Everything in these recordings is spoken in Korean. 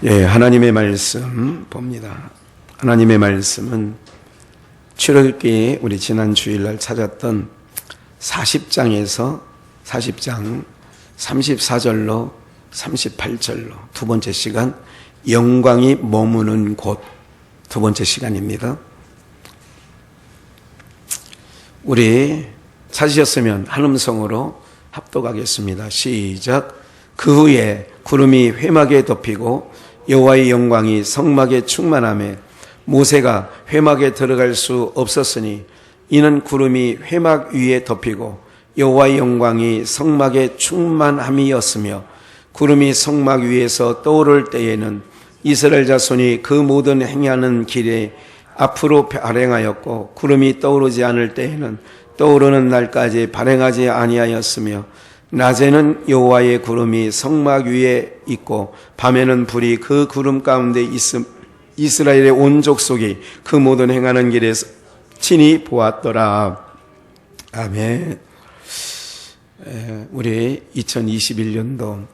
예, 하나님의 말씀 봅니다. 하나님의 말씀은 출애굽기 우리 지난 주일날 찾았던 40장 34절로 38절로 두 번째 시간, 영광이 머무는 곳 두 번째 시간입니다. 우리 찾으셨으면 한 음성으로 합독하겠습니다. 시작. 그 후에 구름이 회막에 덮이고 여호와의 영광이 성막에 충만하며 모세가 회막에 들어갈 수 없었으니 이는 구름이 회막 위에 덮이고 여호와의 영광이 성막에 충만함이었으며 구름이 성막 위에서 떠오를 때에는 이스라엘 자손이 그 모든 행하는 길에 앞으로 발행하였고 구름이 떠오르지 않을 때에는 떠오르는 날까지 발행하지 아니하였으며 낮에는 여호와의 구름이 성막 위에 있고 밤에는 불이 그 구름 가운데 있음 이스라엘의 온 족속이 그 모든 행하는 길에서 친히 보았더라. 아멘. 우리 2021년도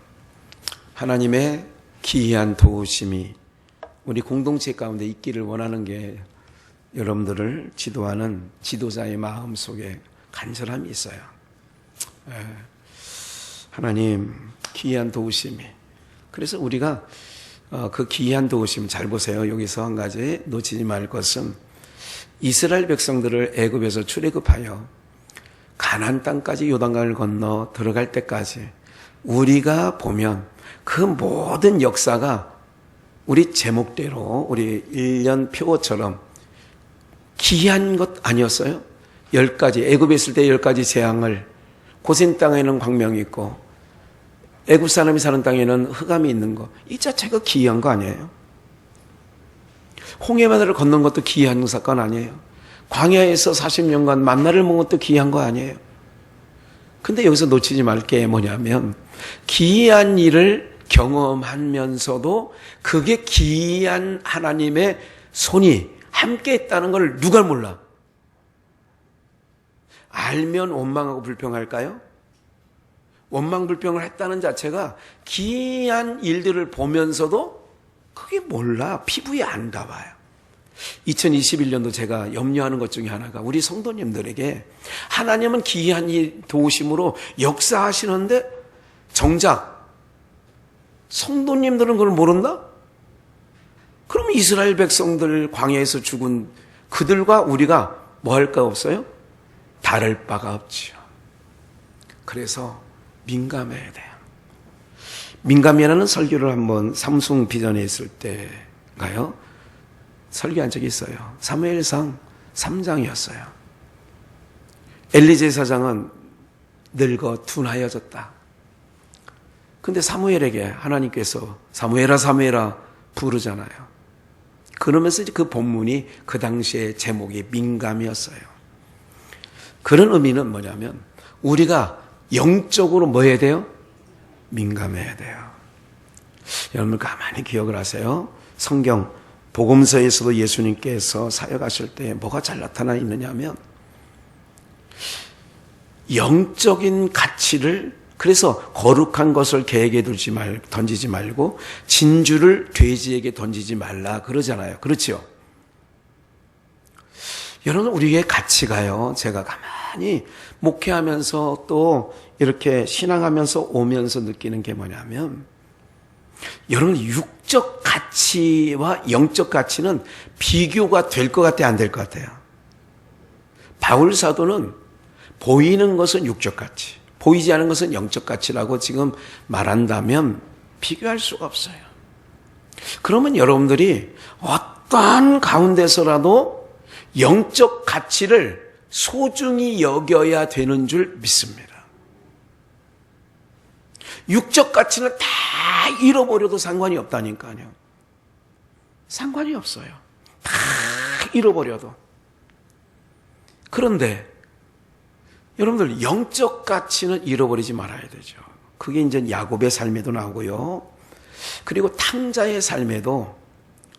하나님의 기이한 도우심이 우리 공동체 가운데 있기를 원하는 게 여러분들을 지도하는 지도자의 마음 속에 간절함이 있어요. 하나님 기이한 도우심이. 그래서 우리가 그 기이한 도우심 잘 보세요. 여기서 한 가지 놓치지 말 것은 이스라엘 백성들을 애굽에서 출애굽하여 가나안 땅까지 요단강을 건너 들어갈 때까지 우리가 보면 그 모든 역사가 우리 제목대로 우리 1년 표어처럼 기이한 것 아니었어요? 10가지 애굽에 있을 때 10가지 재앙을 고센 땅에는 광명이 있고 애굽 사람이 사는 땅에는 흑암이 있는 거, 이 자체가 기이한 거 아니에요? 홍해바다를 건넌 것도 기이한 사건 아니에요? 광야에서 40년간 만나를 먹은 것도 기이한 거 아니에요? 근데 여기서 놓치지 말 게 뭐냐면 기이한 일을 경험하면서도 그게 기이한 하나님의 손이 함께 있다는 걸 누가 몰라? 알면 원망하고 불평할까요? 원망불평을 했다는 자체가 기이한 일들을 보면서도 그게 몰라. 피부에 안 닿아요. 2021년도 제가 염려하는 것 중에 하나가 우리 성도님들에게 하나님은 기이한 일 도우심으로 역사하시는데 정작 성도님들은 그걸 모른다? 그럼 이스라엘 백성들 광야에서 죽은 그들과 우리가 뭐 할 거 없어요? 다를 바가 없지요. 그래서 민감해야 돼요. 민감이라는 설교를 한번 삼숭 비전에 있을 때가요. 설교한 적이 있어요. 사무엘상 3장이었어요. 엘리 제사장은 늙어 둔하여졌다. 근데 사무엘에게 하나님께서 사무엘아 사무엘아 부르잖아요. 그러면서 그 본문이 그 당시의 제목이 민감이었어요. 그런 의미는 뭐냐면 우리가 영적으로 뭐 해야 돼요? 민감해야 돼요. 여러분 가만히 기억을 하세요. 성경 복음서에서도 예수님께서 사역하실 때 뭐가 잘 나타나 있느냐 하면 영적인 가치를, 그래서 거룩한 것을 개에게 던지지 말고 진주를 돼지에게 던지지 말라 그러잖아요. 그렇죠? 여러분 우리의 가치가요, 제가 가만히 목회하면서 또 이렇게 신앙하면서 오면서 느끼는 게 뭐냐면 여러분 육적 가치와 영적 가치는 비교가 될 것 같아요, 안 될 것 같아요? 바울 사도는 보이는 것은 육적 가치, 보이지 않은 것은 영적 가치라고 지금 말한다면 비교할 수가 없어요. 그러면 여러분들이 어떠한 가운데서라도 영적 가치를 소중히 여겨야 되는 줄 믿습니다. 육적 가치는 다 잃어버려도 상관이 없다니까요. 상관이 없어요. 다 잃어버려도. 그런데 여러분들 영적 가치는 잃어버리지 말아야 되죠. 그게 이제 야곱의 삶에도 나오고요. 그리고 탕자의 삶에도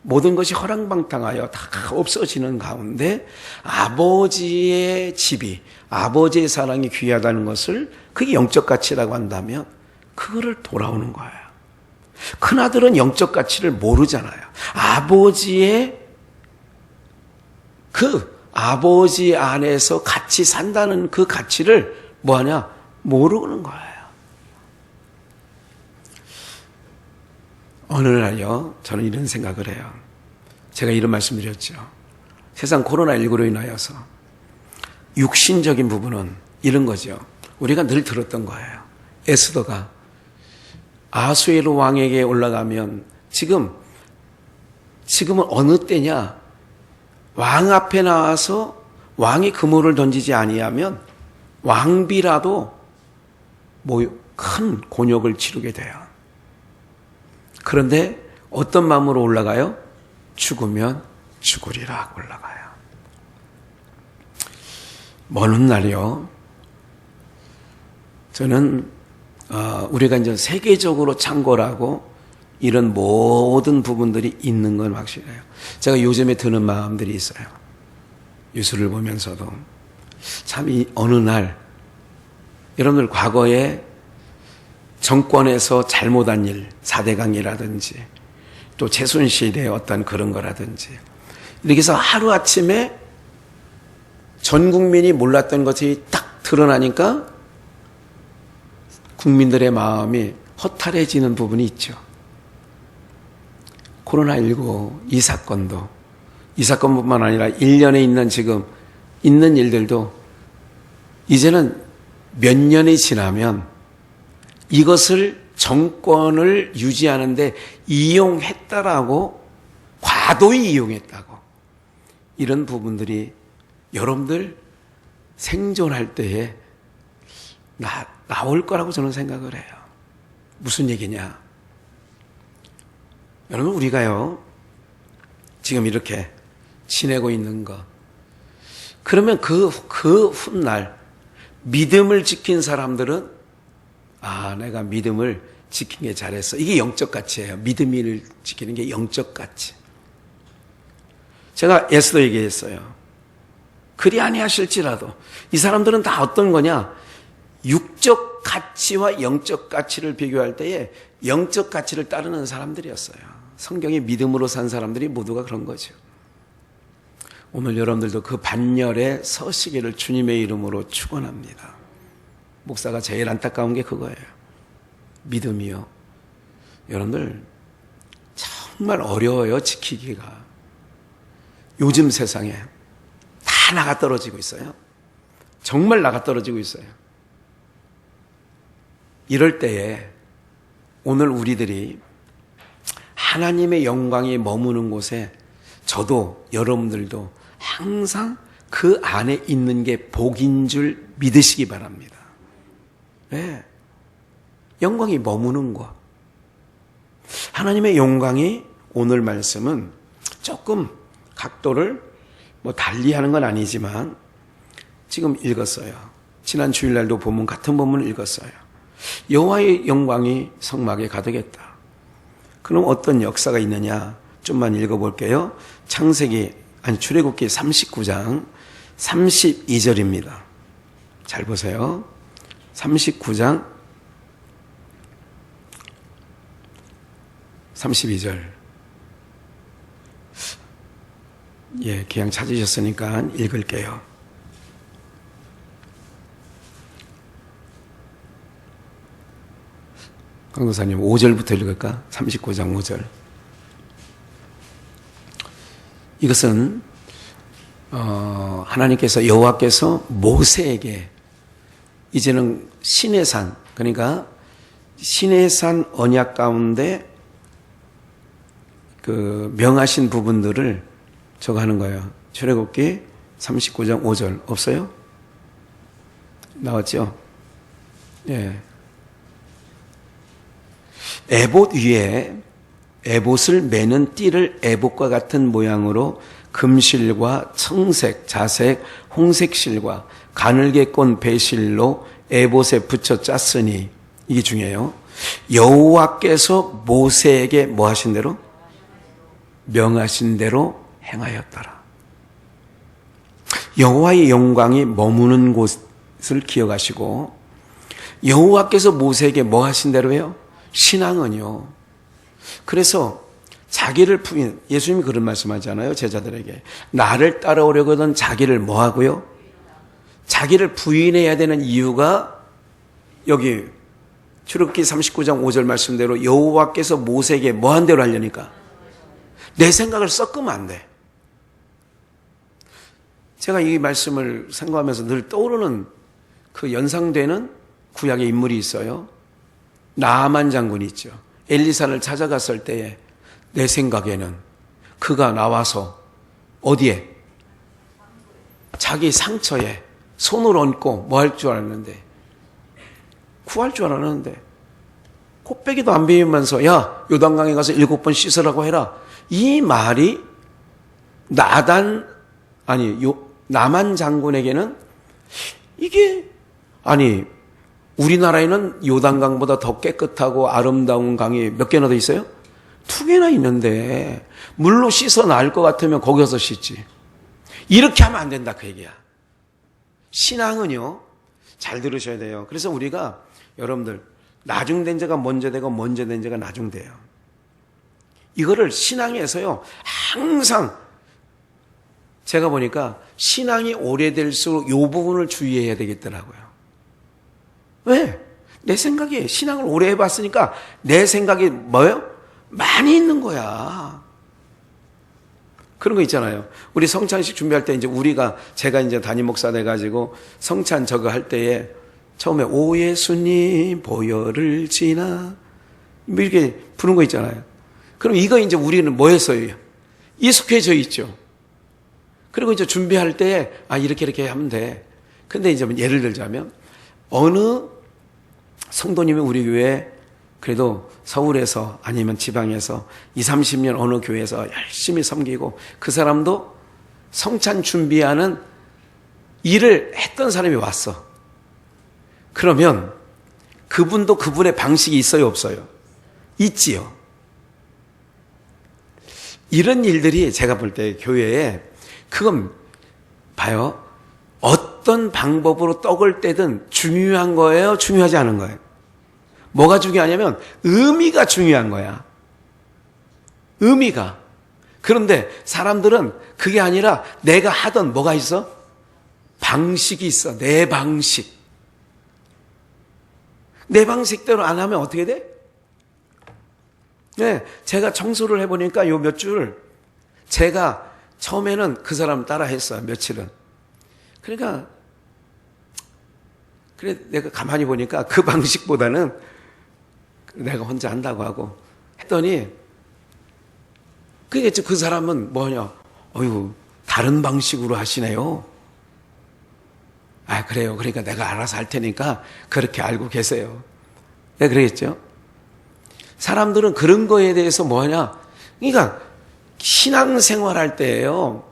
모든 것이 허랑방탕하여 다 없어지는 가운데 아버지의 집이, 아버지의 사랑이 귀하다는 것을, 그게 영적 가치라고 한다면 그거를 돌아오는 거예요. 큰아들은 영적 가치를 모르잖아요. 아버지 안에서 같이 산다는 그 가치를 뭐하냐? 모르는 거예요. 어느 날요, 저는 이런 생각을 해요. 제가 이런 말씀 드렸죠. 세상 코로나19로 인하여서 육신적인 부분은 이런 거죠. 우리가 늘 들었던 거예요. 에스더가 아수에로 왕에게 올라가면 지금은 어느 때냐? 왕 앞에 나와서 왕이 그물을 던지지 아니하면 왕비라도 큰 곤욕을 치르게 돼요. 그런데 어떤 마음으로 올라가요? 죽으면 죽으리라 올라가요. 먼 날이요. 저는 우리가 이제 세계적으로 창궐하고 이런 모든 부분들이 있는 건 확실해요. 제가 요즘에 드는 마음들이 있어요. 뉴스를 보면서도 참 어느 날 여러분들 과거에 정권에서 잘못한 일, 4대강이라든지 또 최순실의 어떤 그런 거라든지 이렇게 해서 하루아침에 전 국민이 몰랐던 것이 딱 드러나니까 국민들의 마음이 허탈해지는 부분이 있죠. 코로나19 이 사건뿐만 아니라 1년에 있는 일들도 이제는 몇 년이 지나면 이것을 정권을 유지하는데 이용했다라고, 과도히 이용했다고, 이런 부분들이 여러분들 생존할 때에 나올 거라고 저는 생각을 해요. 무슨 얘기냐? 여러분, 우리가요, 지금 이렇게 지내고 있는 거, 그러면 그 훗날 믿음을 지킨 사람들은 내가 믿음을 지킨 게 잘했어. 이게 영적 가치예요. 믿음을 지키는 게 영적 가치. 제가 에스더 얘기했어요. 그리 아니하실지라도 이 사람들은 다 어떤 거냐? 육적 가치와 영적 가치를 비교할 때에 영적 가치를 따르는 사람들이었어요. 성경이 믿음으로 산 사람들이 모두가 그런 거죠. 오늘 여러분들도 그 반열에 서시기를 주님의 이름으로 축원합니다. 목사가 제일 안타까운 게 그거예요. 믿음이요. 여러분들 정말 어려워요, 지키기가. 요즘 세상에 다 나가 떨어지고 있어요. 정말 나가 떨어지고 있어요. 이럴 때에 오늘 우리들이 하나님의 영광이 머무는 곳에 저도 여러분들도 항상 그 안에 있는 게 복인 줄 믿으시기 바랍니다. 네. 영광이 머무는 곳. 하나님의 영광이, 오늘 말씀은 조금 각도를 달리하는 건 아니지만 지금 읽었어요. 지난 주일날도 같은 본문을 읽었어요. 여호와의 영광이 성막에 가득했다. 그럼 어떤 역사가 있느냐? 좀만 읽어볼게요. 출애굽기 39장 32절입니다. 잘 보세요. 39장 32절. 그냥 찾으셨으니까 읽을게요. 강도사님 5절부터 읽을까? 39장 5절. 이것은 하나님께서, 여호와께서 모세에게 이제는 신의 산, 그러니까 신의 산 언약 가운데 그 명하신 부분들을 저거 하는 거예요. 출애굽기 39장 5절 없어요? 나왔죠? 예. 에봇 위에 에봇을 매는 띠를 에봇과 같은 모양으로 금실과 청색, 자색, 홍색실과 가늘게 꼰 배실로 에봇에 붙여 짰으니, 이게 중요해요. 여호와께서 모세에게 뭐 하신 대로? 명하신 대로 행하였더라. 여호와의 영광이 머무는 곳을 기억하시고, 여호와께서 모세에게 뭐 하신 대로 해요? 신앙은요, 그래서 자기를 부인, 예수님이 그런 말씀하잖아요. 제자들에게. 나를 따라오려거든 자기를 뭐 하고요? 자기를 부인해야 되는 이유가 여기 출애굽기 39장 5절 말씀대로 여호와께서 모세에게 뭐 한 대로 하려니까 내 생각을 섞으면 안 돼. 제가 이 말씀을 생각하면서 늘 떠오르는 그 연상되는 구약의 인물이 있어요. 나아만 장군이 있죠. 엘리사를 찾아갔을 때에 내 생각에는 그가 나와서 어디에? 자기 상처에 손을 얹고 뭐 할 줄 알았는데 구할 줄 알았는데 코빼기도 안 베이면서 야 요단강에 가서 7번 씻으라고 해라. 이 말이 나만 장군에게는 이게 우리나라에는 요단강보다 더 깨끗하고 아름다운 강이 몇 개나 더 있어요? 2개나 있는데 물로 씻어 나을 것 같으면 거기 가서 씻지. 이렇게 하면 안 된다 그 얘기야. 신앙은요 잘 들으셔야 돼요. 그래서 우리가 여러분들 나중된 자가 먼저 되고 먼저 된 자가 나중돼요. 이거를 신앙에서요 항상 제가 보니까 신앙이 오래될수록 이 부분을 주의해야 되겠더라고요. 왜? 내 생각에 신앙을 오래 해봤으니까 내 생각이 뭐예요? 많이 있는 거야. 그런 거 있잖아요. 우리 성찬식 준비할 때 제가 이제 담임 목사 돼가지고 성찬 저거 할 때에 처음에 오 예수님 보혈을 지나 이렇게 부른 거 있잖아요. 그럼 이거 이제 우리는 뭐 했어요? 익숙해져 있죠. 그리고 이제 준비할 때에 이렇게 하면 돼. 근데 이제 예를 들자면 어느 성도님이 우리 교회에 그래도 서울에서 아니면 지방에서 20, 30년 어느 교회에서 열심히 섬기고 그 사람도 성찬 준비하는 일을 했던 사람이 왔어. 그러면 그분도 그분의 방식이 있어요, 없어요? 있지요. 이런 일들이 제가 볼 때 교회에 그건 봐요. 어떤 방법으로 떡을 떼든 중요한 거예요? 중요하지 않은 거예요? 뭐가 중요하냐면 의미가 중요한 거야. 의미가. 그런데 사람들은 그게 아니라 내가 하던 뭐가 있어? 방식이 있어. 내 방식. 내 방식대로 안 하면 어떻게 돼? 네, 제가 청소를 해보니까 요 몇 줄 제가 처음에는 그 사람 따라 했어요. 며칠은. 그러니까 그래 내가 가만히 보니까 그 방식보다는 내가 혼자 한다고 하고 했더니 그겠죠. 그 사람은 뭐냐? 어휴, 다른 방식으로 하시네요. 그래요. 그러니까 내가 알아서 할 테니까 그렇게 알고 계세요. 네, 그러겠죠. 사람들은 그런 거에 대해서 뭐냐? 그러니까 신앙생활 할 때예요.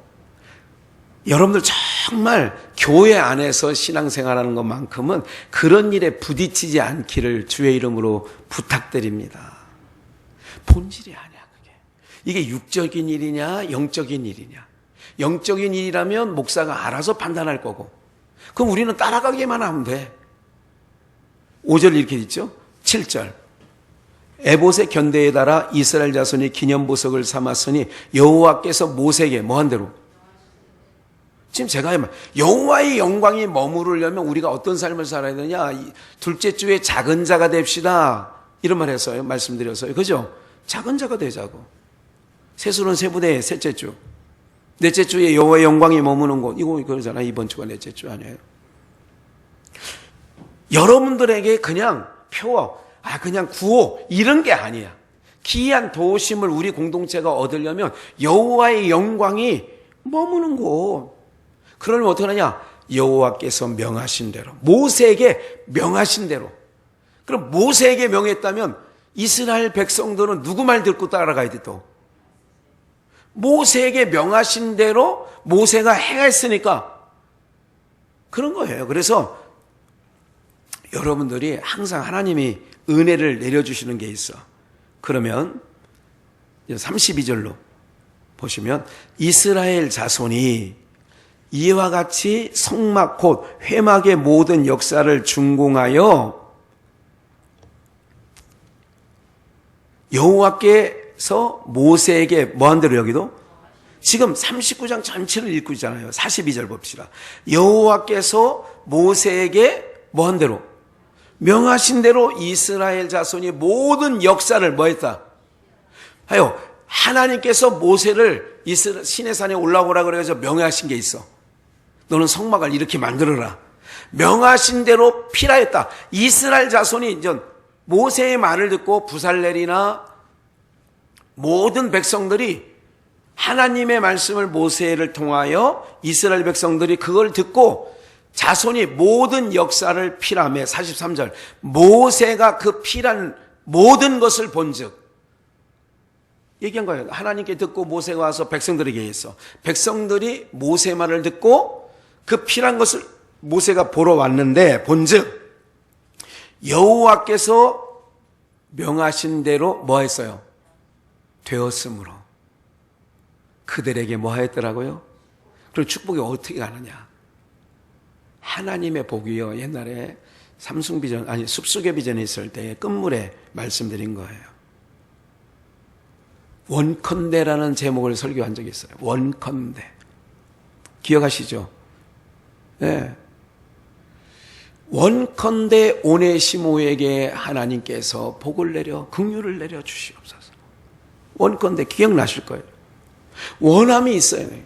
여러분들 정말 교회 안에서 신앙생활하는 것만큼은 그런 일에 부딪히지 않기를 주의 이름으로 부탁드립니다. 본질이 아니야 그게. 이게 육적인 일이냐 영적인 일이냐. 영적인 일이라면 목사가 알아서 판단할 거고 그럼 우리는 따라가기만 하면 돼. 5절 이렇게 있죠. 7절 에봇의 견대에 따라 이스라엘 자손이 기념보석을 삼았으니 여호와께서 모세에게 뭐한 대로 지금 제가 여호와의 영광이 머무르려면 우리가 어떤 삶을 살아야 되냐. 둘째 주에 작은 자가 됩시다. 이런 말 했어요. 말씀드렸어요. 그죠? 작은 자가 되자고. 세수는 세부대 셋째 주. 넷째 주에 여호와의 영광이 머무는 곳. 이거 그러잖아요. 이번 주가 넷째 주 아니에요. 여러분들에게 그냥 표어, 그냥 구호 이런 게 아니야. 기이한 도심을 우리 공동체가 얻으려면 여호와의 영광이 머무는 곳. 그러면 어떻게 하냐? 여호와께서 명하신 대로 모세에게 명하신 대로. 그럼 모세에게 명했다면 이스라엘 백성들은 누구 말 듣고 따라가야 돼 또? 모세에게 명하신 대로 모세가 행했으니까 그런 거예요. 그래서 여러분들이 항상 하나님이 은혜를 내려주시는 게 있어. 그러면 32절로 보시면 이스라엘 자손이 이와 같이 성막 곧 회막의 모든 역사를 준공하여 여호와께 여호와께서 모세에게 뭐한 대로 여기도 지금 39장 전체를 읽고 있잖아요. 42절 봅시다. 여호와께서 모세에게 뭐한 대로 명하신 대로 이스라엘 자손이 모든 역사를 뭐 했다 하여 하나님께서 모세를 시내산에 올라오라 그래서 명하신 게 있어. 너는 성막을 이렇게 만들어라. 명하신 대로 피라했다. 이스라엘 자손이 이제 모세의 말을 듣고 부살렐이나 모든 백성들이 하나님의 말씀을 모세를 통하여 이스라엘 백성들이 그걸 듣고 자손이 모든 역사를 피라며 43절 모세가 그 피란 모든 것을 본즉 얘기한 거예요. 하나님께 듣고 모세가 와서 백성들에게 했어. 백성들이 모세 말을 듣고 그 피란 것을 모세가 보러 왔는데 본즉 여호와께서 명하신 대로 뭐 했어요? 되었으므로 그들에게 뭐 하였더라고요? 그럼 축복이 어떻게 가느냐? 하나님의 복이요. 옛날에 삼숭비전 아니 숲속의 비전에 있을 때 끝물에 말씀드린 거예요. 원컨대라는 제목을 설교한 적이 있어요. 원컨대. 기억하시죠? 네. 원컨대 오네시모에게 하나님께서 복을 내려 긍휼을 내려 주시옵소서. 원컨대 기억나실 거예요. 원함이 있어야 돼요.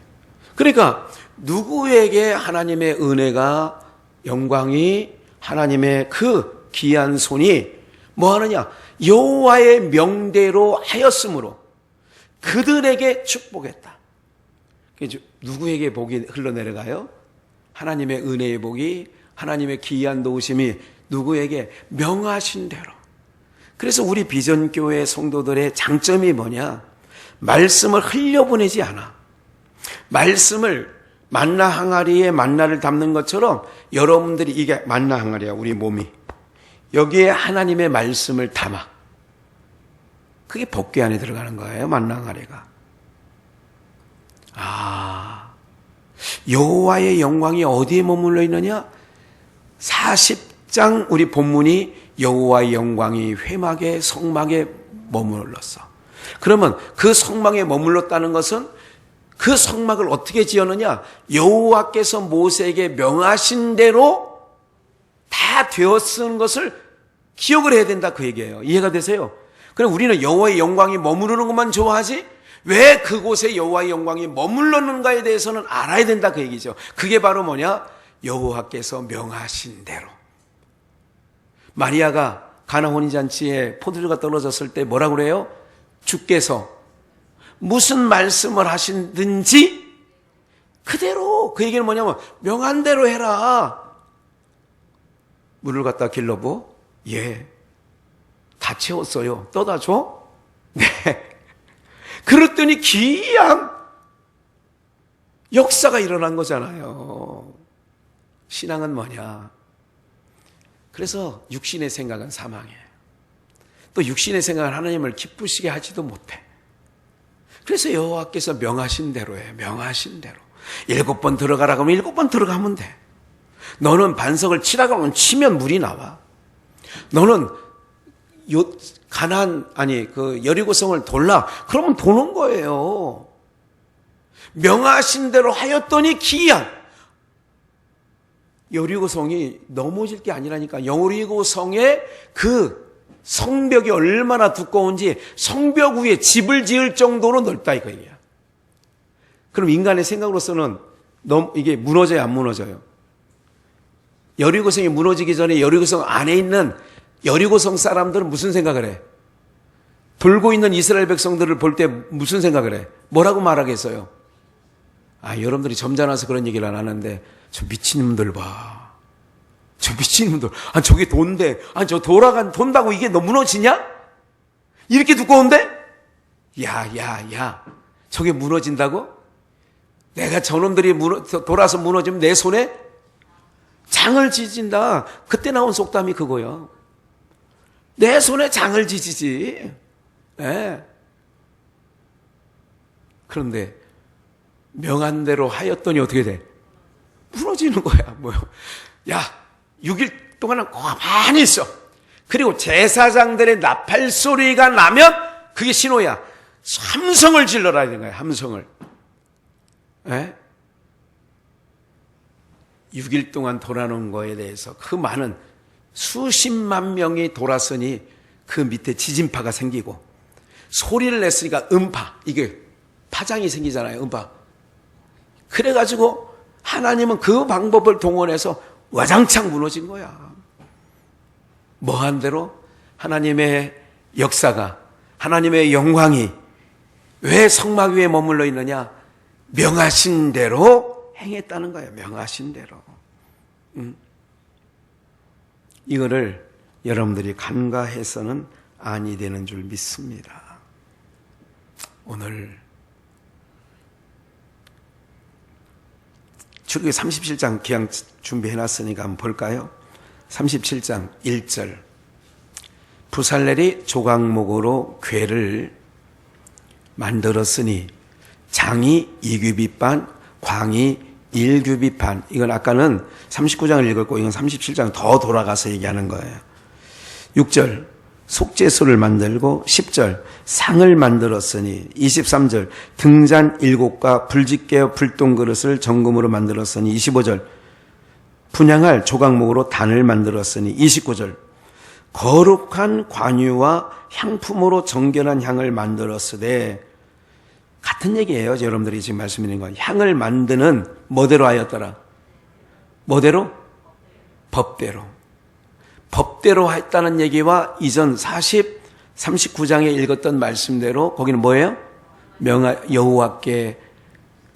그러니까 누구에게 하나님의 은혜가 영광이 하나님의 그 귀한 손이 뭐 하느냐? 여호와의 명대로 하였으므로 그들에게 축복했다. 누구에게 복이 흘러내려가요? 하나님의 은혜의 복이 하나님의 귀한 도우심이 누구에게 명하신 대로. 그래서 우리 비전교회 성도들의 장점이 뭐냐? 말씀을 흘려보내지 않아. 말씀을 만나 항아리에 만나를 담는 것처럼 여러분들이 이게 만나 항아리야, 우리 몸이. 여기에 하나님의 말씀을 담아. 그게 법궤 안에 들어가는 거예요, 만나 항아리가. 여호와의 영광이 어디에 머물러 있느냐? 40장 우리 본문이 여호와의 영광이 회막에 성막에 머물렀어. 그러면 그 성막에 머물렀다는 것은 그 성막을 어떻게 지었느냐? 여호와께서 모세에게 명하신 대로 다 되었은 것을 기억을 해야 된다 그 얘기예요. 이해가 되세요? 그럼 우리는 여호와의 영광이 머무르는 것만 좋아하지 왜 그곳에 여호와의 영광이 머물렀는가에 대해서는 알아야 된다 그 얘기죠. 그게 바로 뭐냐? 여호와께서 명하신 대로. 마리아가 가나 혼인잔치에 포도주가 떨어졌을 때 뭐라고 그래요? 주께서 무슨 말씀을 하시든지 그대로. 그 얘기는 뭐냐면 명한 대로 해라. 물을 갖다 길러보? 예. 다 채웠어요. 떠다 줘? 네. 그랬더니 귀한 역사가 일어난 거잖아요. 신앙은 뭐냐? 그래서 육신의 생각은 사망이에요. 또 육신의 생각은 하나님을 기쁘시게 하지도 못해. 그래서 여호와께서 명하신 대로 해. 명하신 대로. 7번 들어가라고 하면 7번 들어가면 돼. 너는 반석을 치라고 하면 치면 물이 나와. 너는 그 여리고성을 돌라. 그러면 도는 거예요. 명하신 대로 하였더니 기이한. 여리고성이 넘어질 게 아니라니까. 여리고성의 그 성벽이 얼마나 두꺼운지 성벽 위에 집을 지을 정도로 넓다 이거야. 그럼 인간의 생각으로서는 이게 무너져요, 안 무너져요? 여리고성이 무너지기 전에 여리고성 안에 있는 여리고성 사람들은 무슨 생각을 해? 돌고 있는 이스라엘 백성들을 볼 때 무슨 생각을 해? 뭐라고 말하겠어요? 여러분들이 점잖아서 그런 얘기를 안 하는데 저 미친놈들 봐. 저 미친놈들. 저게 돈데. 저 돈다고 이게 너 무너지냐? 이렇게 두꺼운데? 야. 저게 무너진다고? 내가 저놈들이 돌아서 무너지면 내 손에 장을 지진다. 그때 나온 속담이 그거야. 내 손에 장을 지지지. 네. 그런데 명한 대로 하였더니 어떻게 돼? 무너지는 거야. 뭐요? 6일 동안은 가만히 있어. 그리고 제사장들의 나팔 소리가 나면 그게 신호야. 함성을 질러라 이런 거예요. 함성을. 예? 6일 동안 돌아놓은 거에 대해서 그 많은 수십만 명이 돌았으니 그 밑에 지진파가 생기고 소리를 냈으니까 음파, 이게 파장이 생기잖아요. 음파. 그래가지고 하나님은 그 방법을 동원해서 와장창 무너진 거야. 뭐한 대로 하나님의 역사가, 하나님의 영광이 왜 성막 위에 머물러 있느냐? 명하신 대로 행했다는 거예요. 명하신 대로. 이거를 여러분들이 간과해서는 아니 되는 줄 믿습니다. 오늘 출애굽기 37장 기왕 준비해놨으니까 한번 볼까요? 37장 1절. 부살렐이 조각목으로 궤를 만들었으니 장이 2규빗 반, 광이 1규빗 반. 이건 아까는 39장을 읽었고 이건 37장 더 돌아가서 얘기하는 거예요. 6절 속죄소를 만들고 10절 상을 만들었으니 23절 등잔 7과 불짓게 불똥그릇을 정금으로 만들었으니 25절 분향할 조각목으로 단을 만들었으니 29절 거룩한 관유와 향품으로 정결한 향을 만들었으되 같은 얘기예요. 여러분들이 지금 말씀드린 건 향을 만드는 뭐대로 하였더라? 뭐대로? 법대로. 법대로 했다는 얘기와 이전 39장에 읽었던 말씀대로 거기는 뭐예요?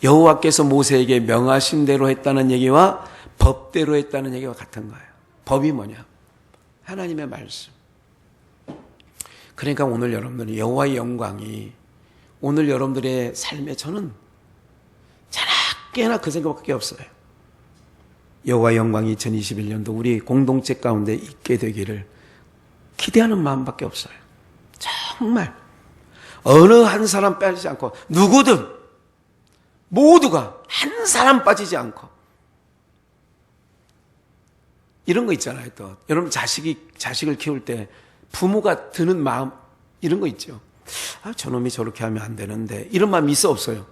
여호와께서 모세에게 명하신 대로 했다는 얘기와 법대로 했다는 얘기와 같은 거예요. 법이 뭐냐? 하나님의 말씀. 그러니까 오늘 여러분들은 여호와의 영광이 오늘 여러분들의 삶에 저는 자나깨나 그 생각밖에 없어요. 여호와의 영광이 2021년도 우리 공동체 가운데 있게 되기를 기대하는 마음밖에 없어요. 정말 어느 한 사람 빠지지 않고 누구든 모두가 한 사람 빠지지 않고 이런 거 있잖아요. 또 여러분 자식을 키울 때 부모가 드는 마음 이런 거 있죠. 저놈이 저렇게 하면 안 되는데 이런 마음이 있어 없어요?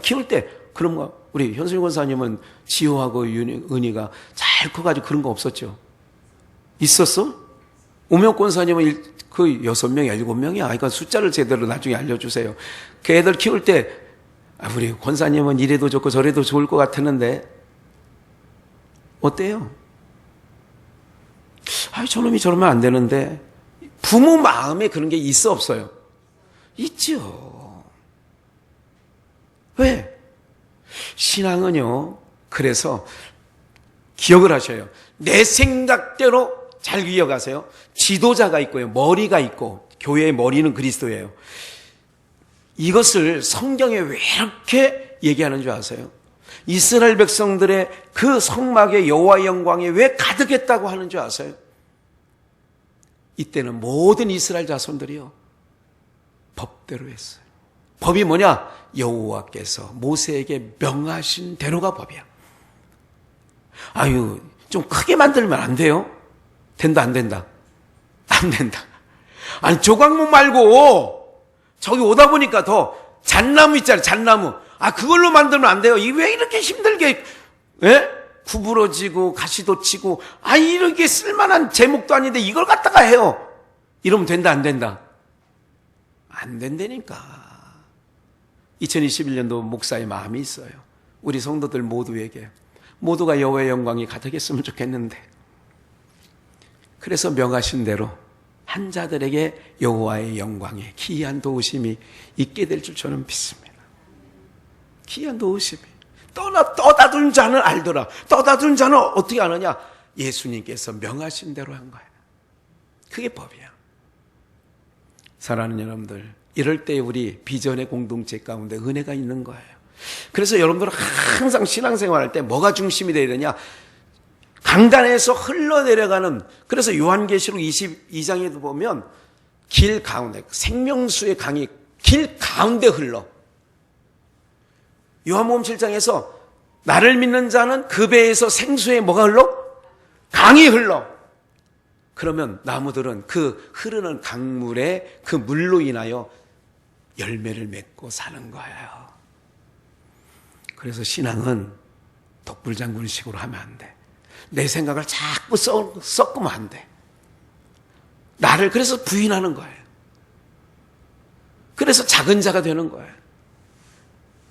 키울 때 그런 거 우리 현순이 권사님은 지호하고 은희가 잘 커가지고 그런 거 없었죠? 있었어? 오명 권사님은 그 6명, 7명이야. 그러니까 숫자를 제대로 나중에 알려주세요. 그 애들 키울 때 우리 권사님은 이래도 좋고 저래도 좋을 것 같았는데 어때요? 저놈이 저러면 안 되는데 부모 마음에 그런 게 있어 없어요? 있죠. 왜? 신앙은요, 그래서 기억을 하셔요. 내 생각대로 잘 기억하세요. 지도자가 있고요. 머리가 있고 교회의 머리는 그리스도예요. 이것을 성경에 왜 이렇게 얘기하는 줄 아세요? 이스라엘 백성들의 그 성막의 여호와의 영광이 왜 가득했다고 하는 줄 아세요? 이때는 모든 이스라엘 자손들이요 법대로 했어요. 법이 뭐냐? 여호와께서 모세에게 명하신 대로가 법이야. 좀 크게 만들면 안 돼요? 된다 안 된다? 안 된다. 아니 조각목 말고 저기 오다 보니까 더 잣나무 있잖아요. 잣나무. 그걸로 만들면 안 돼요. 이 왜 이렇게 힘들게 구부러지고 가시도 치고 이렇게 쓸만한 제목도 아닌데 이걸 갖다가 해요. 이러면 된다 안 된다? 안 된다니까. 2021년도 목사의 마음이 있어요. 우리 성도들 모두에게 모두가 여호와의 영광이 가득했으면 좋겠는데 그래서 명하신 대로 한 자들에게 여호와의 영광에 기이한 도우심이 있게 될 줄 저는 믿습니다. 기이한 도우심이. 떠다둔 자는 알더라. 떠다둔 자는 어떻게 아느냐? 예수님께서 명하신 대로 한 거예요. 그게 법이야. 사랑하는 여러분들, 이럴 때 우리 비전의 공동체 가운데 은혜가 있는 거예요. 그래서 여러분들은 항상 신앙생활할 때 뭐가 중심이 되어야 되냐? 강단에서 흘러내려가는, 그래서 요한계시록 22장에도 보면 길 가운데, 생명수의 강이 길 가운데 흘러. 요한복음 7장에서 나를 믿는 자는 그 배에서 생수의 뭐가 흘러? 강이 흘러. 그러면 나무들은 그 흐르는 강물의 그 물로 인하여 열매를 맺고 사는 거예요. 그래서 신앙은 독불장군식으로 하면 안 돼. 내 생각을 자꾸 섞으면 안 돼. 나를 그래서 부인하는 거예요. 그래서 작은 자가 되는 거예요.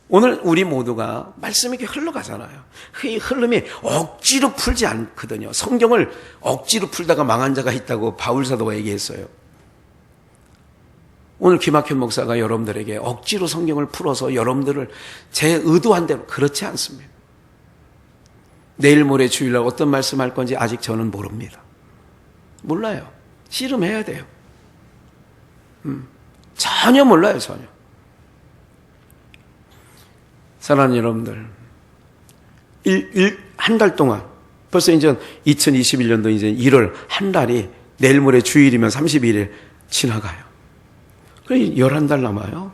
오늘 우리 모두가 말씀이 이렇게 흘러가잖아요. 이 흐름이 억지로 풀지 않거든요. 성경을 억지로 풀다가 망한 자가 있다고 바울사도가 얘기했어요. 오늘 김학현 목사가 여러분들에게 억지로 성경을 풀어서 여러분들을 제 의도한 대로, 그렇지 않습니다. 내일 모레 주일날 어떤 말씀할 건지 아직 저는 모릅니다. 몰라요. 씨름해야 돼요. 전혀 몰라요, 전혀. 사랑하는 여러분들, 한 달 동안, 벌써 이제 2021년도 이제 1월 한 달이 내일 모레 주일이면 31일 지나가요. 그래 11달 남아요.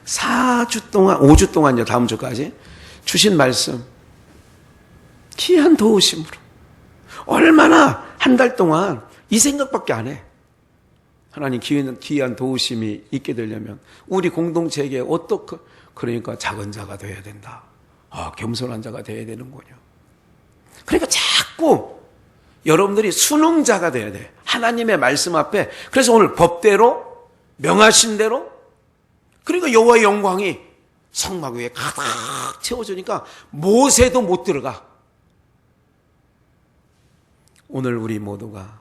4주 동안, 5주 동안요, 다음 주까지 주신 말씀, 귀한 도우심으로. 얼마나 한 달 동안 이 생각밖에 안 해. 하나님 귀한 도우심이 있게 되려면 우리 공동체에게 어떻게, 그러니까 작은 자가 되어야 된다. 겸손한 자가 되어야 되는군요. 그러니까 자꾸 여러분들이 순응자가 되어야 돼. 하나님의 말씀 앞에. 그래서 오늘 법대로, 명하신 대로, 그러니까 여호와의 영광이 성막 위에 가득 채워지니까 모세도 못 들어가. 오늘 우리 모두가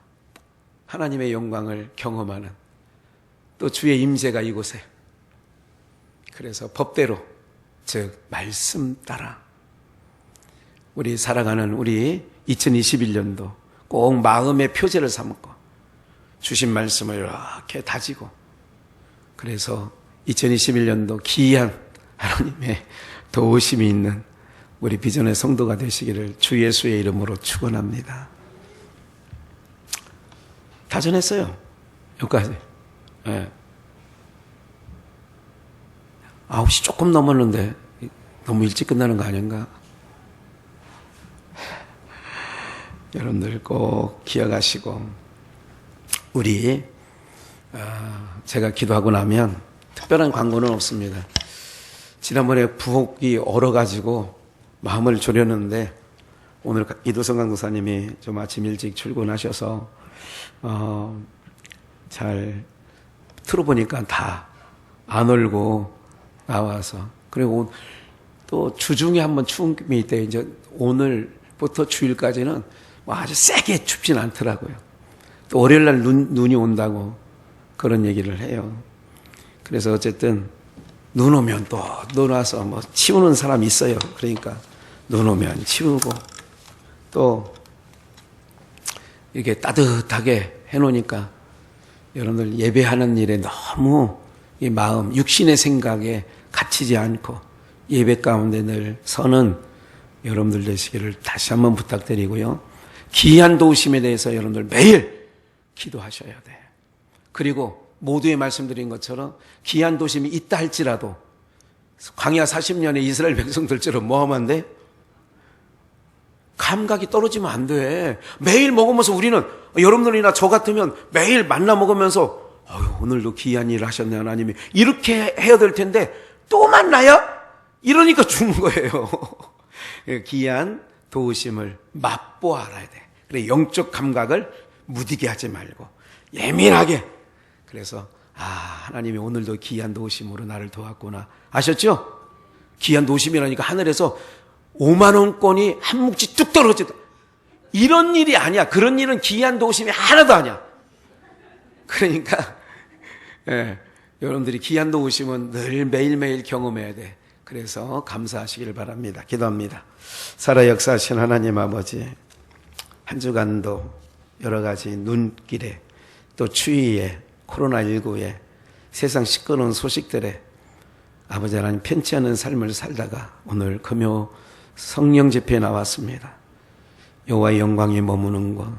하나님의 영광을 경험하는, 또 주의 임재가 이곳에, 그래서 법대로, 즉 말씀 따라 우리 살아가는 우리 2021년도 꼭 마음의 표제를 삼고 주신 말씀을 이렇게 다지고, 그래서 2021년도 기이한 하나님의 도우심이 있는 우리 비전의 성도가 되시기를 주 예수의 이름으로 축원합니다. 다 전했어요. 여기까지. 네. 9시 조금 넘었는데 너무 일찍 끝나는 거 아닌가? 여러분들 꼭 기억하시고, 우리 제가 기도하고 나면 특별한 광고는 없습니다. 지난번에 부엌이 얼어가지고 마음을 졸였는데 오늘 이도성 강도사님이 좀 아침 일찍 출근하셔서 잘 틀어보니까 다 안 얼고 나와서, 그리고 또 주중에 한번 추운 게 있대. 이제 오늘부터 주일까지는 뭐 아주 세게 춥진 않더라고요. 또 월요일날 눈이 온다고 그런 얘기를 해요. 그래서 어쨌든 눈 오면 또 눈 와서 뭐 치우는 사람이 있어요. 그러니까 눈 오면 치우고, 또 이렇게 따뜻하게 해놓으니까 여러분들 예배하는 일에 너무 이 마음, 육신의 생각에 갇히지 않고 예배 가운데 늘 서는 여러분들 되시기를 다시 한번 부탁드리고요. 기이한 도우심에 대해서 여러분들 매일 기도하셔야 돼. 그리고 모두의 말씀드린 것처럼 기이한 도우심이 있다 할지라도 광야 40년의 이스라엘 백성들처럼 뭐 하면 안 돼? 감각이 떨어지면 안 돼. 매일 먹으면서 우리는, 여러분들이나 저 같으면 매일 만나 먹으면서 오늘도 기이한 일을 하셨네 하나님이, 이렇게 해야 될 텐데 또 만나요? 이러니까 죽는 거예요. 기이한 도우심을 맛보아 알아야 돼. 그래, 영적 감각을 무디게 하지 말고 예민하게. 그래서 하나님이 오늘도 기이한 도우심으로 나를 도왔구나. 아셨죠? 기이한 도우심이라니까 하늘에서 5만 원권이 한 뭉치 뚝 떨어지다. 이런 일이 아니야. 그런 일은 기이한 도우심이 하나도 아니야. 그러니까 여러분들이 기이한 도우심은 늘 매일매일 경험해야 돼. 그래서 감사하시기를 바랍니다. 기도합니다. 살아 역사하신 하나님 아버지, 한 주간도 여러 가지 눈길에, 또 추위에, 코로나19에, 세상 시끄러운 소식들에 아버지 하나님 편치 않은 삶을 살다가 오늘 금요 성령 집회에 나왔습니다. 여호와의 영광이 머무는 곳,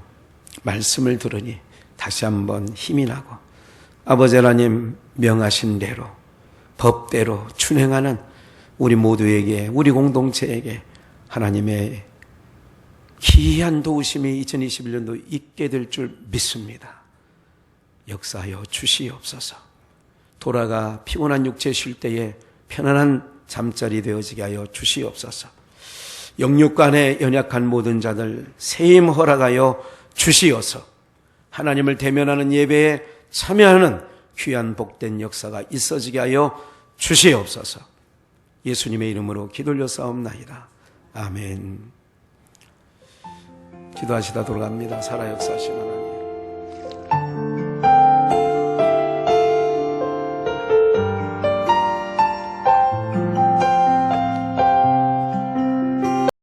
말씀을 들으니 다시 한번 힘이 나고, 아버지 하나님 명하신 대로 법대로 준행하는 우리 모두에게, 우리 공동체에게 하나님의 기이한 도우심이 2021년도 있게 될 줄 믿습니다. 역사하여 주시옵소서. 돌아가 피곤한 육체 쉴 때에 편안한 잠자리 되어지게 하여 주시옵소서. 영육간에 연약한 모든 자들 세임 허락하여 주시어서 하나님을 대면하는 예배에 참여하는 귀한 복된 역사가 있어지게 하여 주시옵소서. 예수님의 이름으로 기도올려 싸움나이다. 아멘. 기도하시다 돌아갑니다. 살아 역사하시는